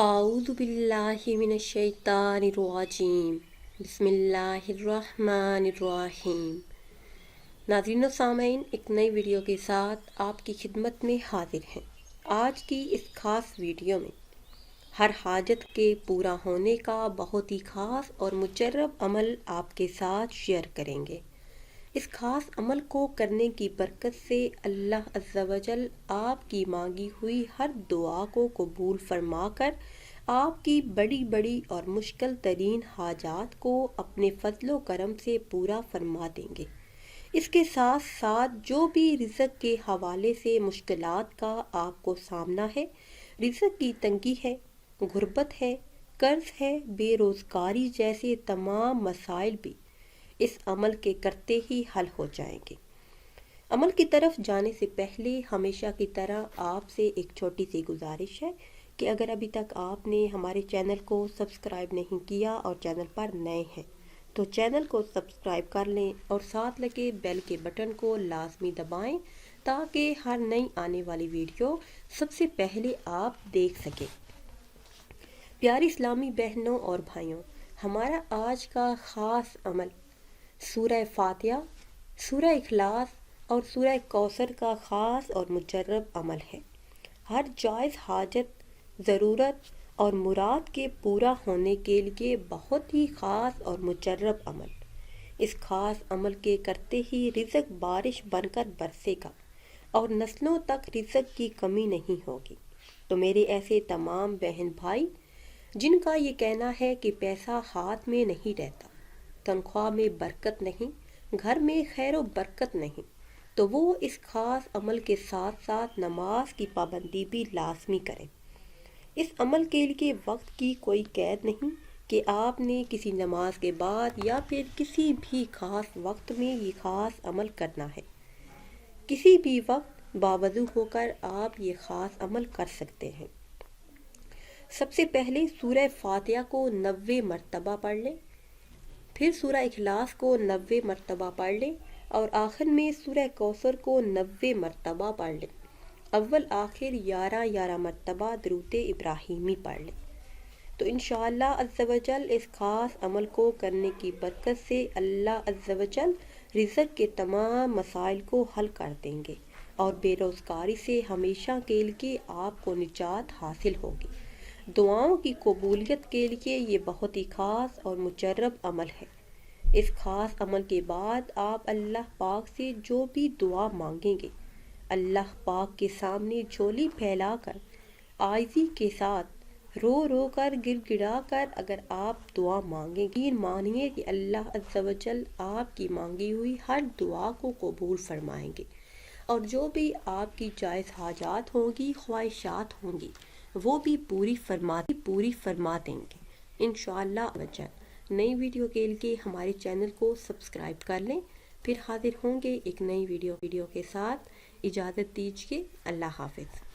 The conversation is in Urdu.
اعوذ باللہ من الشیطان الرجیم بسم اللہ الرحمن الرحیم۔ ناظرین و سامعین، ایک نئی ویڈیو کے ساتھ آپ کی خدمت میں حاضر ہیں۔ آج کی اس خاص ویڈیو میں ہر حاجت کے پورا ہونے کا بہت ہی خاص اور مجرب عمل آپ کے ساتھ شیئر کریں گے۔ اس خاص عمل کو کرنے کی برکت سے اللہ عز و جل آپ کی مانگی ہوئی ہر دعا کو قبول فرما کر آپ کی بڑی بڑی اور مشکل ترین حاجات کو اپنے فضل و کرم سے پورا فرما دیں گے۔ اس کے ساتھ ساتھ جو بھی رزق کے حوالے سے مشکلات کا آپ کو سامنا ہے، رزق کی تنگی ہے، غربت ہے، قرض ہے، بے روزگاری جیسے تمام مسائل بھی اس عمل کے کرتے ہی حل ہو جائیں گے۔ عمل کی طرف جانے سے پہلے ہمیشہ کی طرح آپ سے ایک چھوٹی سی گزارش ہے کہ اگر ابھی تک آپ نے ہمارے چینل کو سبسکرائب نہیں کیا اور چینل پر نئے ہیں تو چینل کو سبسکرائب کر لیں اور ساتھ لگے بیل کے بٹن کو لازمی دبائیں تاکہ ہر نئی آنے والی ویڈیو سب سے پہلے آپ دیکھ سکیں۔ پیاری اسلامی بہنوں اور بھائیوں، ہمارا آج کا خاص عمل سورہ فاتحہ، سورہ اخلاص اور سورہ کوثر کا خاص اور مجرب عمل ہے۔ ہر جائز حاجت، ضرورت اور مراد کے پورا ہونے کے لیے بہت ہی خاص اور مجرب عمل۔ اس خاص عمل کے کرتے ہی رزق بارش بن کر برسے گا اور نسلوں تک رزق کی کمی نہیں ہوگی۔ تو میرے ایسے تمام بہن بھائی جن کا یہ کہنا ہے کہ پیسہ ہاتھ میں نہیں رہتا، تنخواہ میں برکت نہیں، گھر میں خیر و برکت نہیں، تو وہ اس خاص عمل کے ساتھ ساتھ نماز کی پابندی بھی لازمی کریں۔ اس عمل کے لیے وقت کی کوئی قید نہیں کہ آپ نے کسی نماز کے بعد یا پھر کسی بھی خاص وقت میں یہ خاص عمل کرنا ہے۔ کسی بھی وقت باوضو ہو کر آپ یہ خاص عمل کر سکتے ہیں۔ سب سے پہلے سورہ فاتحہ کو 90 مرتبہ پڑھ لیں، پھر سورہ اخلاص کو 90 مرتبہ پڑھ لیں اور آخر میں سورہ کوثر کو 90 مرتبہ پڑھ لیں۔ اول آخر 11 مرتبہ درود ابراہیمی پڑھ لیں۔ تو انشاءاللہ عز و جل اس خاص عمل کو کرنے کی برکت سے اللہ عز و جل رزق کے تمام مسائل کو حل کر دیں گے اور بے روزگاری سے ہمیشہ کے لیے آپ کو نجات حاصل ہوگی۔ دعاؤں کی قبولیت کے لیے یہ بہت ہی خاص اور مجرب عمل ہے۔ اس خاص عمل کے بعد آپ اللہ پاک سے جو بھی دعا مانگیں گے، اللہ پاک کے سامنے جھولی پھیلا کر عاجزی کے ساتھ رو رو کر گر گڑا کر اگر آپ دعا مانگیں گے، مانیے کہ اللہ عز و جل آپ کی مانگی ہوئی ہر دعا کو قبول فرمائیں گے اور جو بھی آپ کی جائز حاجات ہوں گی، خواہشات ہوں گی، وہ بھی پوری فرما دیں گے انشاءاللہ۔ نئی ویڈیو کے لیے ہمارے چینل کو سبسکرائب کر لیں۔ پھر حاضر ہوں گے ایک نئی ویڈیو کے ساتھ۔ اجازت دیجیے، اللہ حافظ۔